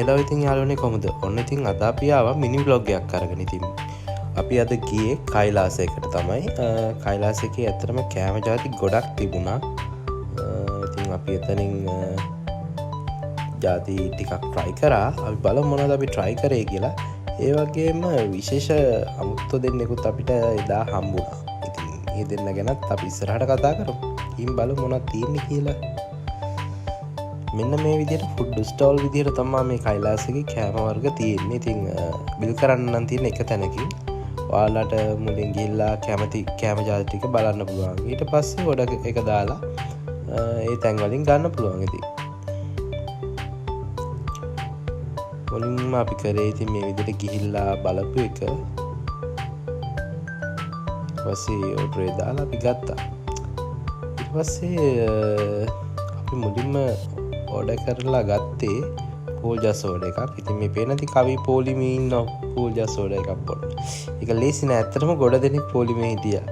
Hello ඉතින් යාළුවනේ කොහොමද? ඔන්න ඉතින් අද අපි ආවා මිනි vlog එකක් අරගෙන ඉතින්. අපි අද ගියේ කයිලාසයකට තමයි. කයිලාසයේ ඇත්තටම කෑම ಜಾති ගොඩක් තිබුණා. ඉතින් අපි එතනින් ಜಾති ටිකක් try කරා. අපි බලමු මොනවද අපි try කරේ කියලා. ඒ වගේම විශේෂ අමුත්තු දෙන්නෙකුත් අපිට එදා හම්බුණා. ඉතින් මේ දෙන්න ගැනත් අපි ඉස්සරහට කතා කරමු. ඉතින් බලමු මොනවද තියෙන්නේ කියලා. මෙන්න මේ විදිහට ෆුඩ් ස්ටෝල් විදිහට තමයි මේ කයිලාසයේ කෑම වර්ග තියෙන්නේ. ඉතින් බිල් කරන්න නම් තියෙන එක තැනකින් ඔයාලට මුලින් ගිහිල්ලා කැමති කෑම ජාති ටික බලන්න පුළුවන්. ඊට පස්සේ ගොඩ එක දාලා ඒ තැන් වලින් ගන්න පුළුවන්. ඉතින් මුලින්ම අපි කරේ ඉතින් මේ විදිහට ගිහිල්ලා බලපු එක. ඊපස්සේ ඔඩර් එක දාලා අපි ගත්තා. ඊට පස්සේ අපි මුලින්ම ඕඩර් කරලා ගත්තේ පෝල්ජා සෝඩා එකක්. ඉතින් මේ පේනති කවි පොලිමේ ඉන්න පෝල්ජා සෝඩා එකක් බොන්න. ඒක ලේසි නෑ. ඇත්තටම ගොඩ දෙනෙක් පොලිමේ හිටියා.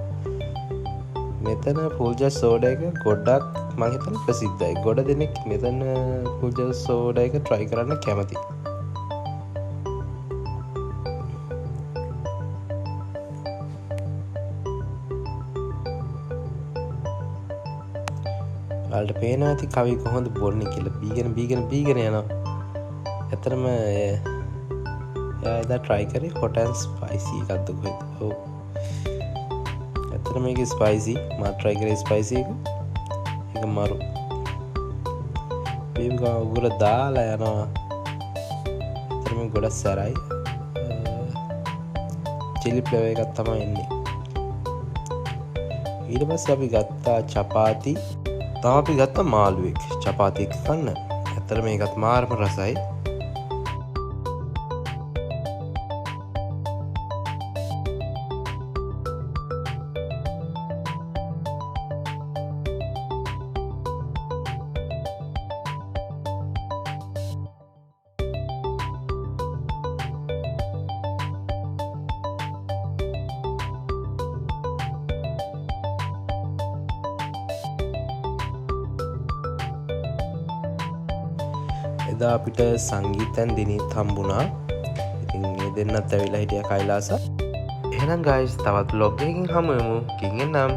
මෙතන පෝල්ජා සෝඩා එක ගොඩක් මම හිතන්නේ ප්‍රසිද්ධයි. ගොඩ දෙනෙක් මෙතන පෝල්ජා සෝඩා එක try කරන්න කැමතියි. ඔයාලට පේනවා ඇති කවි කොහොමද බොන්නේ කියලා. බීගෙන යනවා. ඇත්තටම එයා එදා try කරේ hot and spicy එකක්ද කොහෙද? ඔව්. ඇත්තටම මේක spicy. මම try කරේ spicy එක. ඒක මරු. මේක උගුර දාලා යනවා. ඇත්තටම ගොඩක් සැරයි. chili flavor එකක් තමයි එන්නේ. ඊට පස්සේ අපි ගත්තා චපාති. තව අපි ගත්තා මාළුවෙක් චපාති එක කන්න. ඇත්තට මේකත් මාරම රසයි. එදා අපිට සංගීතෙන් දිනීත් හම්බුණා. ඉතින් මේ දෙන්නත් ඇවිල්ලා හිටියා කයිලාස. එහෙනම් guys තවත් vlog එකකින් හමු වෙමු. කිංගෙන් නම්